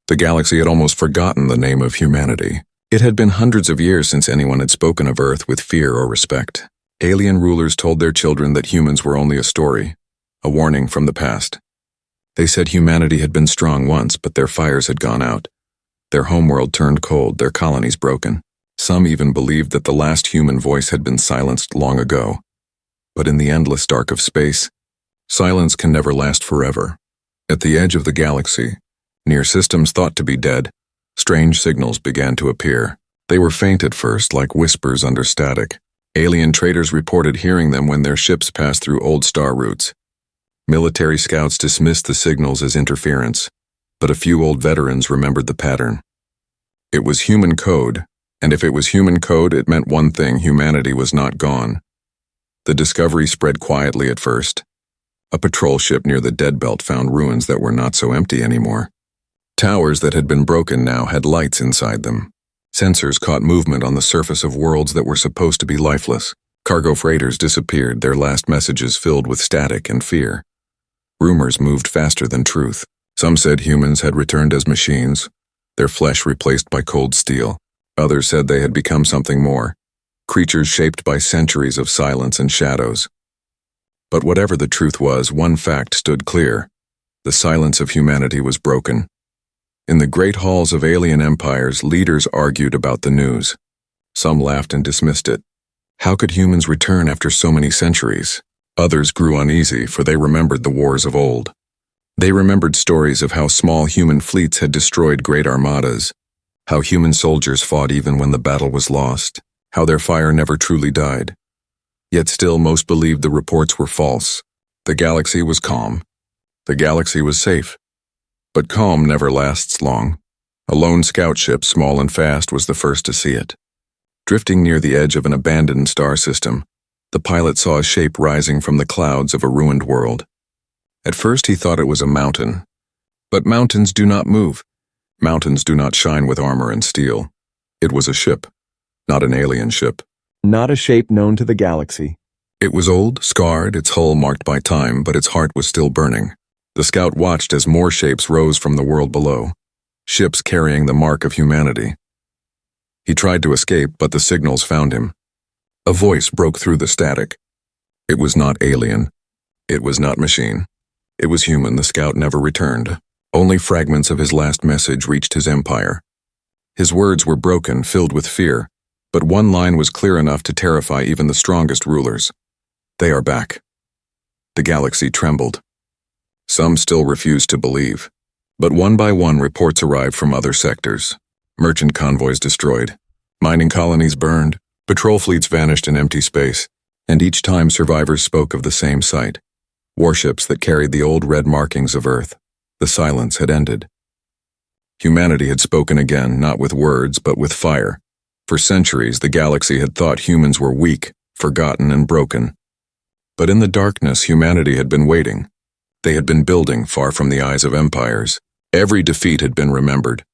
The galaxy had almost forgotten the name of humanity. It had been hundreds of years since anyone had spoken of Earth with fear or respect. Alien rulers told their children that humans were only a story, a warning from the past. They said humanity had been strong once, but their fires had gone out. Their homeworld turned cold, their colonies broken. Some even believed that the last human voice had been silenced long ago. But in the endless dark of space, silence can never last forever. At the edge of the galaxy, near systems thought to be dead, strange signals began to appear. They were faint at first, like whispers under static. Alien traders reported hearing them when their ships passed through old star routes. Military scouts dismissed the signals as interference, but a few old veterans remembered the pattern. It was human code, and if it was human code, it meant one thing: humanity was not gone. The discovery spread quietly at first. A patrol ship near the dead belt found ruins that were not so empty anymore. Towers that had been broken now had lights inside them. Sensors caught movement on the surface of worlds that were supposed to be lifeless. Cargo freighters disappeared, their last messages filled with static and fear. Rumors moved faster than truth. Some said humans had returned as machines, their flesh replaced by cold steel. Others said they had become something more, creatures shaped by centuries of silence and shadows. But whatever the truth was, one fact stood clear: the silence of humanity was broken. In the great halls of alien empires, leaders argued about the news. Some laughed and dismissed it. How could humans return after so many centuries? Others grew uneasy, for they remembered the wars of old. They remembered stories of how small human fleets had destroyed great armadas, how human soldiers fought even when the battle was lost, how their fire never truly died. Yet still most believed the reports were false. The galaxy was calm. The galaxy was safe. But calm never lasts long. A lone scout ship, small and fast, was the first to see it. Drifting near the edge of an abandoned star system, the pilot saw a shape rising from the clouds of a ruined world. At first he thought it was a mountain. But mountains do not move. Mountains do not shine with armor and steel. It was a ship, not an alien ship. Not a shape known to the galaxy. It was old, scarred, its hull marked by time, but its heart was still burning. The scout watched as more shapes rose from the world below, ships carrying the mark of humanity. He tried to escape, but the signals found him. A voice broke through the static. It was not alien. It was not machine. It was human. The scout never returned. Only fragments of his last message reached his empire. His words were broken, filled with fear, but one line was clear enough to terrify even the strongest rulers. They are back. The galaxy trembled. Some still refused to believe, but one by one reports arrived from other sectors. Merchant convoys destroyed, mining colonies burned, patrol fleets vanished in empty space, and each time survivors spoke of the same sight: warships that carried the old red markings of Earth. The silence had ended. Humanity had spoken again, not with words, but with fire. For centuries, the galaxy had thought humans were weak, forgotten, and broken. But in the darkness, humanity had been waiting. They had been building far from the eyes of empires. Every defeat had been remembered.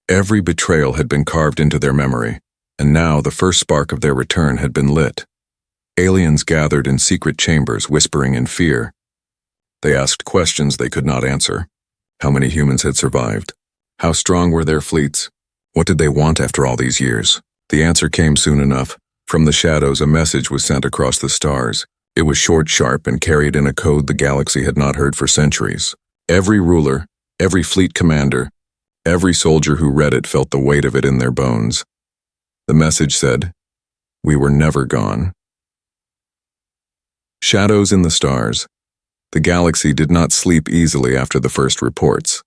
Every betrayal had been carved into their memory, and now the first spark of their return had been lit. Aliens gathered in secret chambers, whispering in fear. They asked questions they could not answer. How many humans had survived? How strong were their fleets? What did they want after all these years? The answer came soon enough. From the shadows, a message was sent across the stars. It was short, sharp, and carried in a code the galaxy had not heard for centuries. Every ruler, every fleet commander, every soldier who read it felt the weight of it in their bones. The message said, "We were never gone." Shadows in the stars. The galaxy did not sleep easily after the first reports.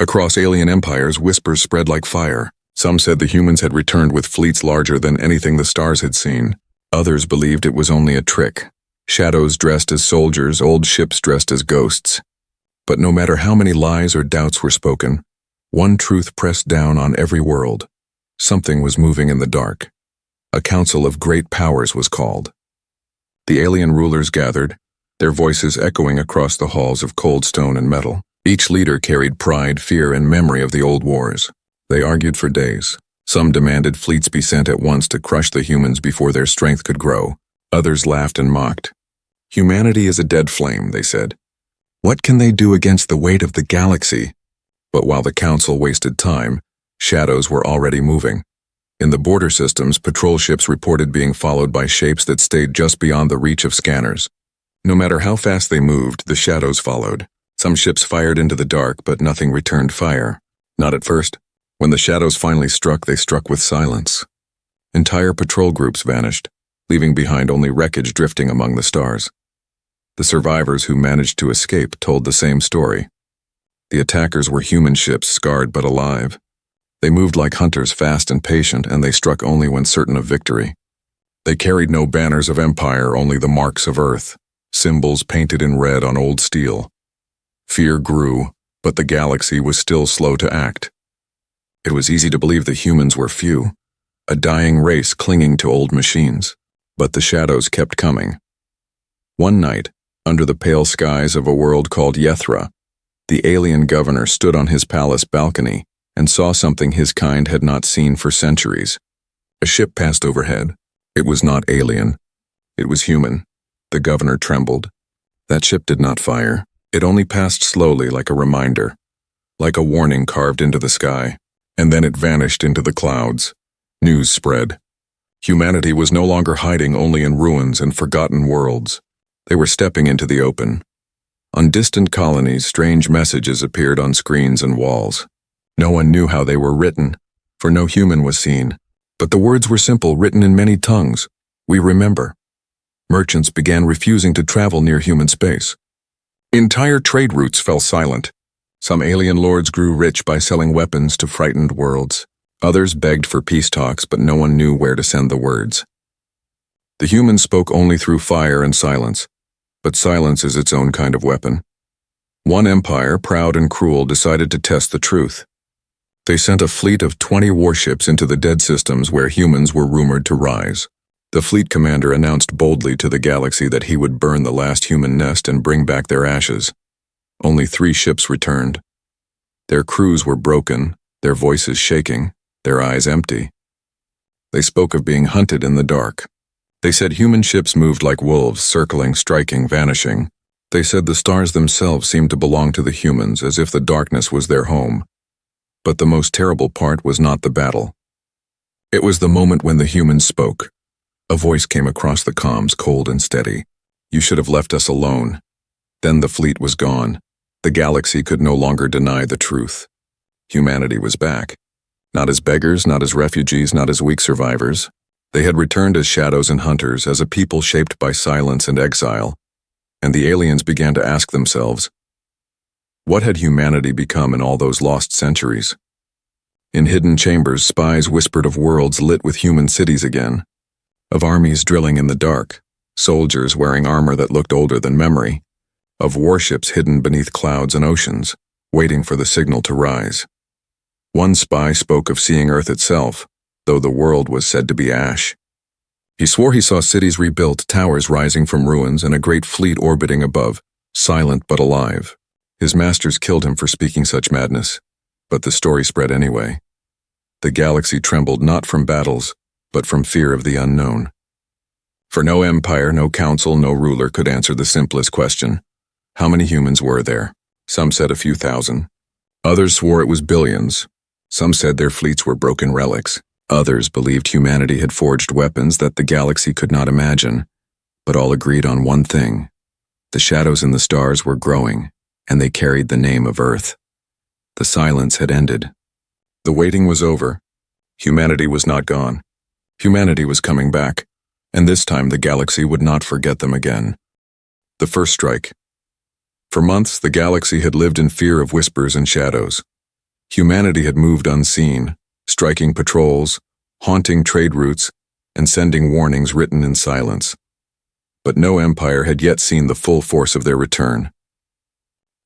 Across alien empires, whispers spread like fire. Some said the humans had returned with fleets larger than anything the stars had seen. Others believed it was only a trick. Shadows dressed as soldiers, old ships dressed as ghosts. But no matter how many lies or doubts were spoken, one truth pressed down on every world. Something was moving in the dark. A council of great powers was called. The alien rulers gathered, their voices echoing across the halls of cold stone and metal. Each leader carried pride, fear, and memory of the old wars. They argued for days. Some demanded fleets be sent at once to crush the humans before their strength could grow. Others laughed and mocked. Humanity is a dead flame, they said. What can they do against the weight of the galaxy? But while the council wasted time, shadows were already moving. In the border systems, patrol ships reported being followed by shapes that stayed just beyond the reach of scanners. No matter how fast they moved, the shadows followed. Some ships fired into the dark, but nothing returned fire. Not at first. When the shadows finally struck, they struck with silence. Entire patrol groups vanished, leaving behind only wreckage drifting among the stars. The survivors who managed to escape told the same story. The attackers were human ships, scarred but alive. They moved like hunters, fast and patient, and they struck only when certain of victory. They carried no banners of empire, only the marks of Earth, symbols painted in red on old steel. Fear grew, but the galaxy was still slow to act. It was easy to believe the humans were few, a dying race clinging to old machines. But the shadows kept coming. One night, under the pale skies of a world called Yethra, the alien governor stood on his palace balcony and saw something his kind had not seen for centuries. A ship passed overhead. It was not alien. It was human. The governor trembled. That ship did not fire. It only passed slowly, like a reminder, like a warning carved into the sky, and then it vanished into the clouds. News spread. Humanity was no longer hiding only in ruins and forgotten worlds. They were stepping into the open. On distant colonies, strange messages appeared on screens and walls. No one knew how they were written, for no human was seen. But the words were simple, written in many tongues. We remember. Merchants began refusing to travel near human space. Entire trade routes fell silent. Some alien lords grew rich by selling weapons to frightened worlds. Others begged for peace talks, but no one knew where to send the words. The humans spoke only through fire and silence, but silence is its own kind of weapon. One empire, proud and cruel, decided to test the truth. They sent a fleet of 20 warships into the dead systems where humans were rumored to rise. The fleet commander announced boldly to the galaxy that he would burn the last human nest and bring back their ashes. Only 3 ships returned. Their crews were broken, their voices shaking, their eyes empty. They spoke of being hunted in the dark. They said human ships moved like wolves, circling, striking, vanishing. They said the stars themselves seemed to belong to the humans, as if the darkness was their home. But the most terrible part was not the battle. It was the moment when the humans spoke. A voice came across the comms, cold and steady. You should have left us alone. Then the fleet was gone. The galaxy could no longer deny the truth. Humanity was back. Not as beggars, not as refugees, not as weak survivors. They had returned as shadows and hunters, as a people shaped by silence and exile. And the aliens began to ask themselves, what had humanity become in all those lost centuries? In hidden chambers, spies whispered of worlds lit with human cities again, of armies drilling in the dark, soldiers wearing armor that looked older than memory, of warships hidden beneath clouds and oceans, waiting for the signal to rise. One spy spoke of seeing Earth itself, though the world was said to be ash. He swore he saw cities rebuilt, towers rising from ruins, and a great fleet orbiting above, silent but alive. His masters killed him for speaking such madness, but the story spread anyway. The galaxy trembled not from battles, but from fear of the unknown. For no empire, no council, no ruler could answer the simplest question. How many humans were there? Some said a few thousand. Others swore it was billions. Some said their fleets were broken relics. Others believed humanity had forged weapons that the galaxy could not imagine. But all agreed on one thing. The shadows in the stars were growing, and they carried the name of Earth. The silence had ended. The waiting was over. Humanity was not gone. Humanity was coming back, and this time the galaxy would not forget them again. The first strike. For months, the galaxy had lived in fear of whispers and shadows. Humanity had moved unseen, striking patrols, haunting trade routes, and sending warnings written in silence. But no empire had yet seen the full force of their return.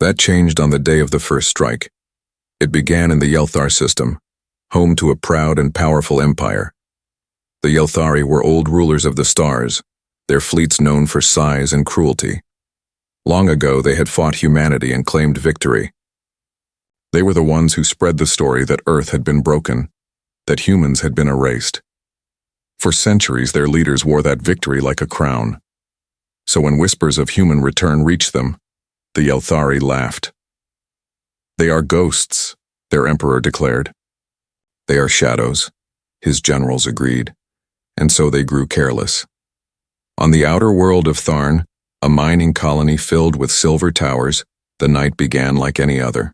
That changed on the day of the first strike. It began in the Yelthar system, home to a proud and powerful empire. The Yelthari were old rulers of the stars, their fleets known for size and cruelty. Long ago, they had fought humanity and claimed victory. They were the ones who spread the story that Earth had been broken, that humans had been erased. For centuries, their leaders wore that victory like a crown. So when whispers of human return reached them, the Yelthari laughed. They are ghosts, their emperor declared. They are shadows, his generals agreed, and so they grew careless. On the outer world of Tharn, a mining colony filled with silver towers, the night began like any other.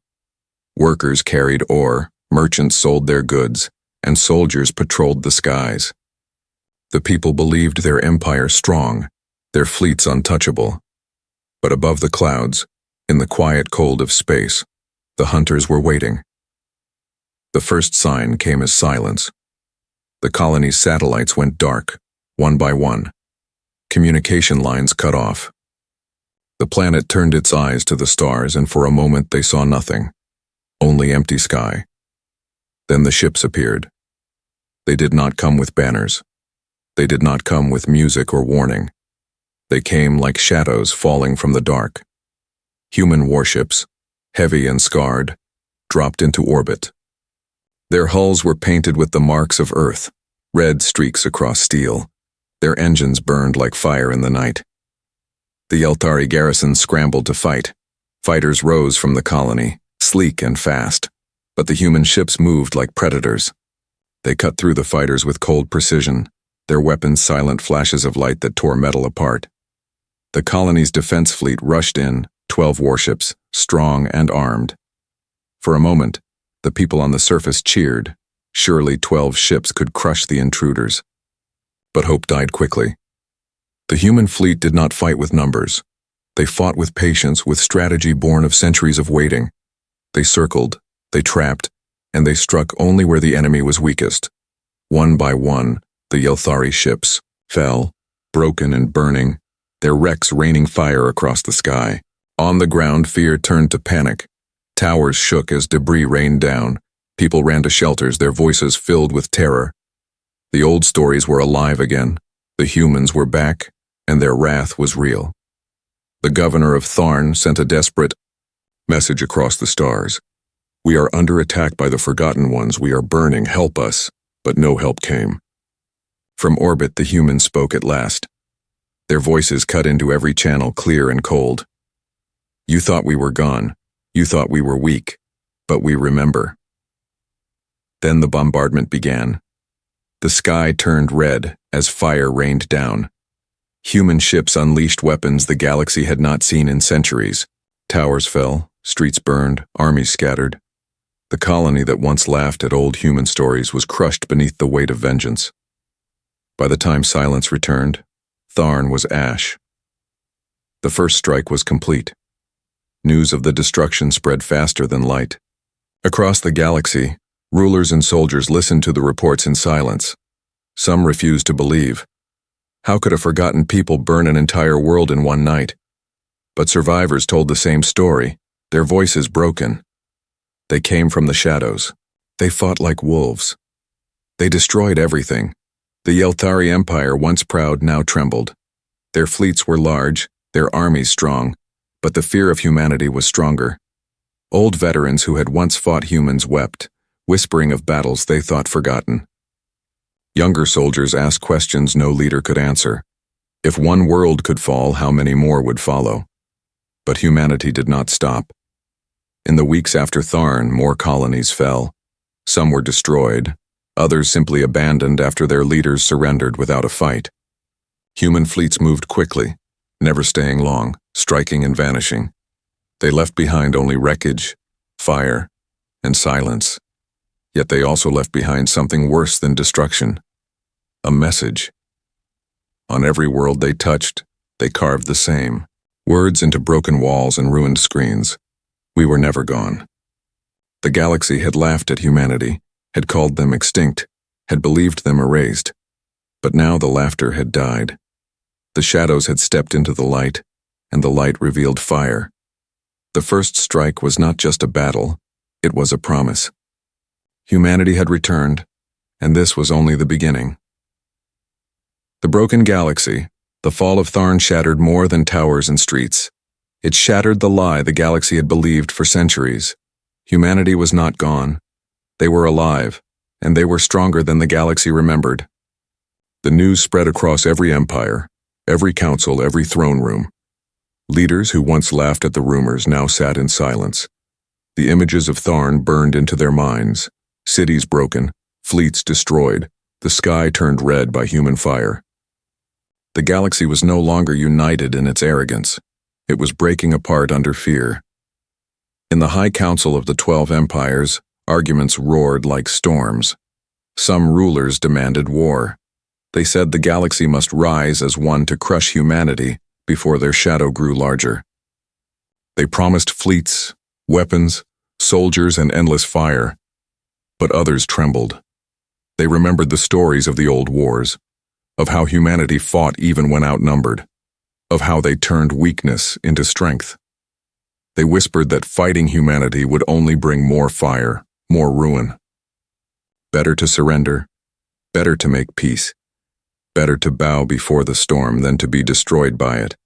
Workers carried ore, merchants sold their goods, and soldiers patrolled the skies. The people believed their empire strong, their fleets untouchable. But above the clouds, in the quiet cold of space, the hunters were waiting. The first sign came as silence. The colony's satellites went dark, one by one. Communication lines cut off. The planet turned its eyes to the stars, and for a moment they saw nothing, only empty sky. Then the ships appeared. They did not come with banners. They did not come with music or warning. They came like shadows falling from the dark. Human warships, heavy and scarred, dropped into orbit. Their hulls were painted with the marks of Earth, red streaks across steel. Their engines burned like fire in the night. The Yelthari garrison scrambled to fight. Fighters rose from the colony, sleek and fast, but the human ships moved like predators. They cut through the fighters with cold precision, their weapons silent flashes of light that tore metal apart. The colony's defense fleet rushed in, 12 warships, strong and armed. For a moment, the people on the surface cheered. Surely 12 ships could crush the intruders. But hope died quickly. The human fleet did not fight with numbers. They fought with patience, with strategy born of centuries of waiting. They circled, they trapped, and they struck only where the enemy was weakest. One by one, the Yelthari ships fell, broken and burning, their wrecks raining fire across the sky. On the ground, fear turned to panic. Towers shook as debris rained down. People ran to shelters, their voices filled with terror. The old stories were alive again. The humans were back, and their wrath was real. The governor of Tharn sent a desperate message across the stars. We are under attack by the Forgotten Ones. We are burning. Help us. But no help came. From orbit, the humans spoke at last. Their voices cut into every channel, clear and cold. You thought we were gone. You thought we were weak. But we remember. Then the bombardment began. The sky turned red as fire rained down. Human ships unleashed weapons the galaxy had not seen in centuries. Towers fell, streets burned, armies scattered. The colony that once laughed at old human stories was crushed beneath the weight of vengeance. By the time silence returned, Tharn was ash. The first strike was complete. News of the destruction spread faster than light. Across the galaxy, rulers and soldiers listened to the reports in silence. Some refused to believe. How could a forgotten people burn an entire world in one night? But survivors told the same story, their voices broken. They came from the shadows. They fought like wolves. They destroyed everything. The Yelthari Empire, once proud, now trembled. Their fleets were large, their armies strong, but the fear of humanity was stronger. Old veterans who had once fought humans wept, whispering of battles they thought forgotten. Younger soldiers asked questions no leader could answer. If one world could fall, how many more would follow? But humanity did not stop. In the weeks after Tharn, more colonies fell. Some were destroyed, others simply abandoned after their leaders surrendered without a fight. Human fleets moved quickly, never staying long, striking and vanishing. They left behind only wreckage, fire, and silence. Yet they also left behind something worse than destruction. A message. On every world they touched, they carved the same. Words into broken walls and ruined screens. We were never gone. The galaxy had laughed at humanity, had called them extinct, had believed them erased. But now the laughter had died. The shadows had stepped into the light, and the light revealed fire. The first strike was not just a battle, it was a promise. Humanity had returned, and this was only the beginning. The broken galaxy, the fall of Tharn shattered more than towers and streets. It shattered the lie the galaxy had believed for centuries. Humanity was not gone. They were alive, and they were stronger than the galaxy remembered. The news spread across every empire, every council, every throne room. Leaders who once laughed at the rumors now sat in silence. The images of Tharn burned into their minds. Cities broken, fleets destroyed, the sky turned red by human fire. The galaxy was no longer united in its arrogance. It was breaking apart under fear. In the High Council of the 12 Empires, arguments roared like storms. Some rulers demanded war. They said the galaxy must rise as one to crush humanity before their shadow grew larger. They promised fleets, weapons, soldiers, and endless fire. But others trembled. They remembered the stories of the old wars, of how humanity fought even when outnumbered, of how they turned weakness into strength. They whispered that fighting humanity would only bring more fire, more ruin. Better to surrender, better to make peace, better to bow before the storm than to be destroyed by it.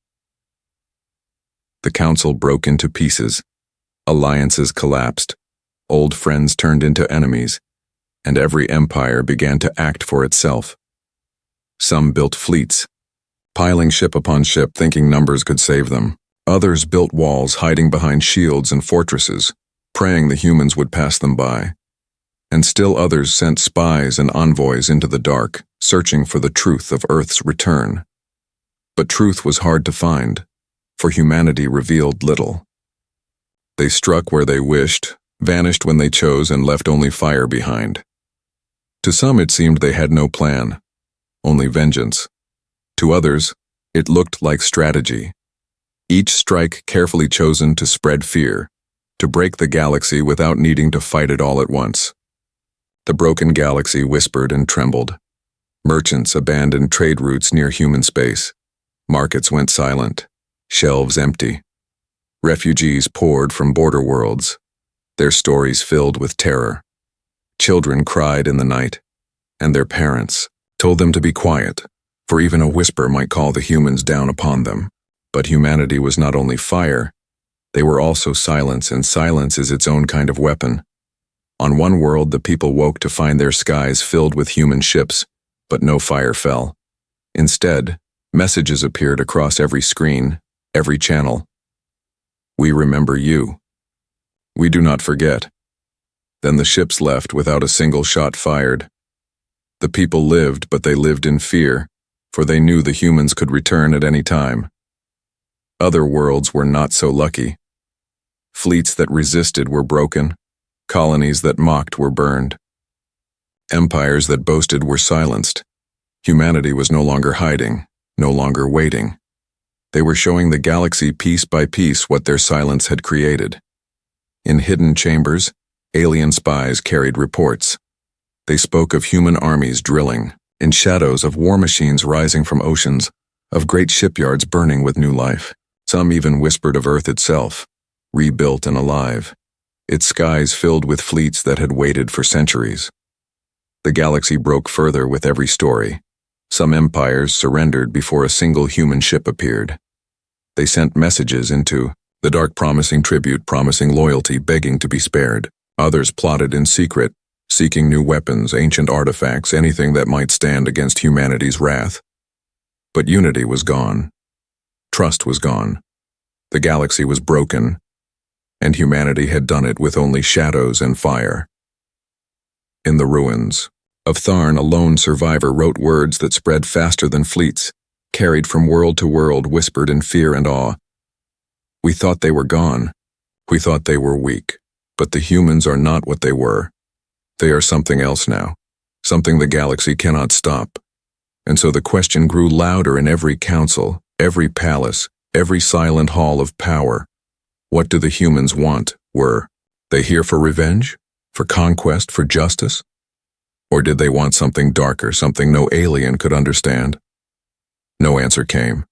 The council broke into pieces. Alliances collapsed. Old friends turned into enemies, and every empire began to act for itself. Some built fleets, piling ship upon ship thinking numbers could save them. Others built walls hiding behind shields and fortresses, praying the humans would pass them by. And still others sent spies and envoys into the dark, searching for the truth of Earth's return. But truth was hard to find, for humanity revealed little. They struck where they wished, vanished when they chose, and left only fire behind. To some it seemed they had no plan, only vengeance. To others, it looked like strategy. Each strike carefully chosen to spread fear, to break the galaxy without needing to fight it all at once. The broken galaxy whispered and trembled. Merchants abandoned trade routes near human space. Markets went silent, shelves empty. Refugees poured from border worlds, their stories filled with terror. Children cried in the night, and their parents told them to be quiet, for even a whisper might call the humans down upon them. But humanity was not only fire, they were also silence, and silence is its own kind of weapon. On one world, the people woke to find their skies filled with human ships, but no fire fell. Instead, messages appeared across every screen, every channel. We remember you. We do not forget. Then the ships left without a single shot fired. The people lived, but they lived in fear, for they knew the humans could return at any time. Other worlds were not so lucky. Fleets that resisted were broken. Colonies that mocked were burned. Empires that boasted were silenced. Humanity was no longer hiding, no longer waiting. They were showing the galaxy piece by piece what their silence had created. In hidden chambers, alien spies carried reports. They spoke of human armies drilling, in shadows of war machines rising from oceans, of great shipyards burning with new life. Some even whispered of Earth itself, rebuilt and alive, its skies filled with fleets that had waited for centuries. The galaxy broke further with every story. Some empires surrendered before a single human ship appeared. They sent messages into the dark, promising tribute, promising loyalty, begging to be spared. Others plotted in secret, seeking new weapons, ancient artifacts, anything that might stand against humanity's wrath. But unity was gone. Trust was gone. The galaxy was broken, and humanity had done it with only shadows and fire. In the ruins of Tharn, a lone survivor wrote words that spread faster than fleets, carried from world to world, whispered in fear and awe. We thought they were gone. We thought they were weak. But the humans are not what they were. They are something else now, something the galaxy cannot stop. And so the question grew louder in every council, every palace, every silent hall of power. What do the humans want? Were they here for revenge? For conquest? For justice? Or did they want something darker, something no alien could understand? No answer came.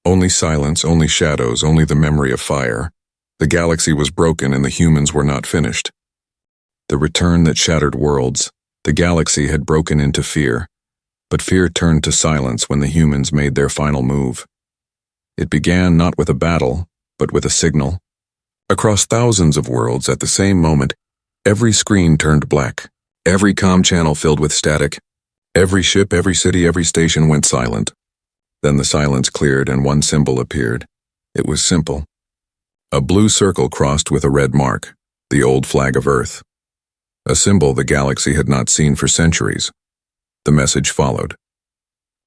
Only silence, only shadows, only the memory of fire. The galaxy was broken and the humans were not finished. The return that shattered worlds. The galaxy had broken into fear. But fear turned to silence when the humans made their final move. It began not with a battle, but with a signal. Across thousands of worlds at the same moment, every screen turned black. Every comm channel filled with static. Every ship, every city, every station went silent. Then the silence cleared and one symbol appeared. It was simple. A blue circle crossed with a red mark, the old flag of Earth, a symbol the galaxy had not seen for centuries. The message followed.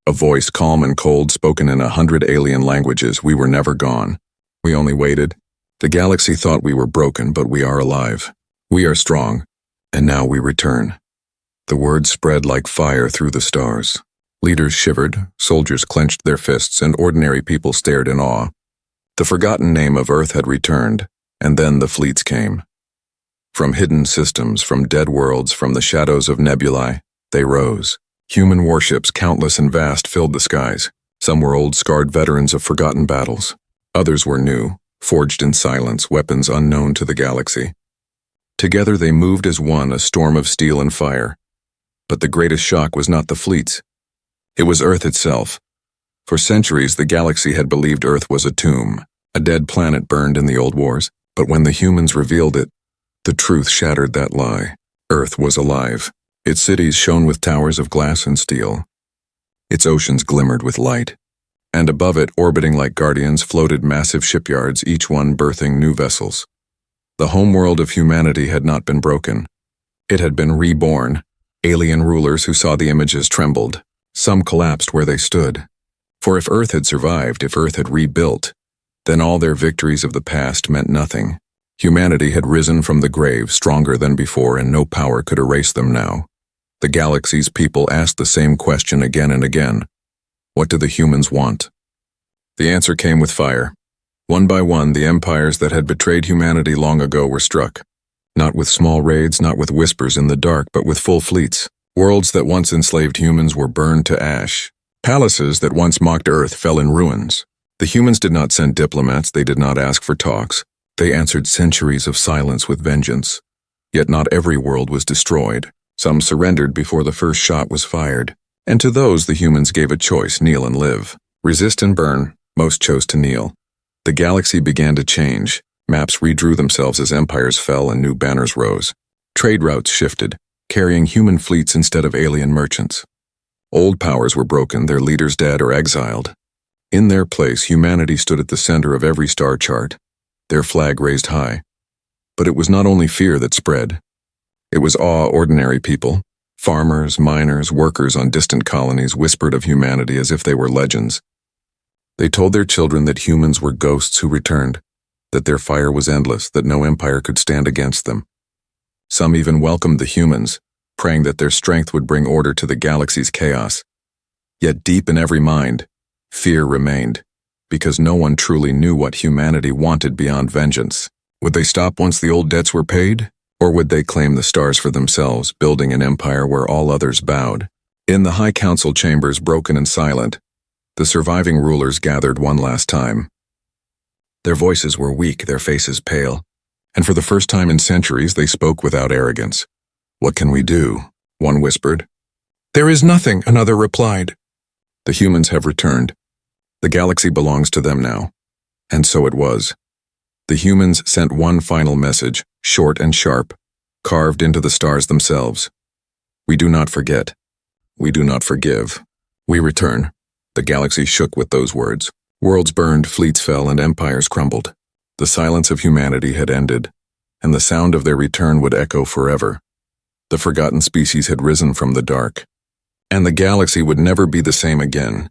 A voice calm and cold, spoken in 100 alien languages. We were never gone. We only waited. The galaxy thought we were broken, but we are alive. We are strong, and now we return. The words spread like fire through the stars. Leaders shivered, soldiers clenched their fists, and ordinary people stared in awe. The forgotten name of Earth had returned, and then the fleets came. From hidden systems, from dead worlds, from the shadows of nebulae, they rose. Human warships, countless and vast, filled the skies. Some were old, scarred veterans of forgotten battles. Others were new, forged in silence, weapons unknown to the galaxy. Together they moved as one, a storm of steel and fire. But the greatest shock was not the fleets. It was Earth itself. For centuries, the galaxy had believed Earth was a tomb, a dead planet burned in the old wars. But when the humans revealed it, the truth shattered that lie. Earth was alive. Its cities shone with towers of glass and steel. Its oceans glimmered with light. And above it, orbiting like guardians, floated massive shipyards, each one birthing new vessels. The homeworld of humanity had not been broken. It had been reborn. Alien rulers who saw the images trembled. Some collapsed where they stood. For if Earth had survived, if Earth had rebuilt, then all their victories of the past meant nothing. Humanity had risen from the grave, stronger than before, and no power could erase them now. The galaxy's people asked the same question again and again. What do the humans want? The answer came with fire. One by one, the empires that had betrayed humanity long ago were struck. Not with small raids, not with whispers in the dark, but with full fleets. Worlds that once enslaved humans were burned to ash. Palaces that once mocked Earth fell in ruins. The humans did not send diplomats, they did not ask for talks. They answered centuries of silence with vengeance. Yet not every world was destroyed. Some surrendered before the first shot was fired. And to those the humans gave a choice, kneel and live. Resist and burn, most chose to kneel. The galaxy began to change. Maps redrew themselves as empires fell and new banners rose. Trade routes shifted, carrying human fleets instead of alien merchants. Old powers were broken, their leaders dead or exiled. In their place, humanity stood at the center of every star chart, their flag raised high. But it was not only fear that spread. It was awe. Ordinary people, farmers, miners, workers on distant colonies whispered of humanity as if they were legends. They told their children that humans were ghosts who returned, that their fire was endless, that no empire could stand against them. Some even welcomed the humans, praying that their strength would bring order to the galaxy's chaos. Yet deep in every mind, fear remained, because no one truly knew what humanity wanted beyond vengeance. Would they stop once the old debts were paid? Or would they claim the stars for themselves, building an empire where all others bowed? In the High Council chambers, broken and silent, the surviving rulers gathered one last time. Their voices were weak, their faces pale, and for the first time in centuries they spoke without arrogance. "What can we do?" one whispered. "There is nothing," another replied. "The humans have returned. The galaxy belongs to them now." And so it was. The humans sent one final message, short and sharp, carved into the stars themselves. "We do not forget. We do not forgive. We return." The galaxy shook with those words. Worlds burned, fleets fell, and empires crumbled. The silence of humanity had ended, and the sound of their return would echo forever. The forgotten species had risen from the dark, and the galaxy would never be the same again.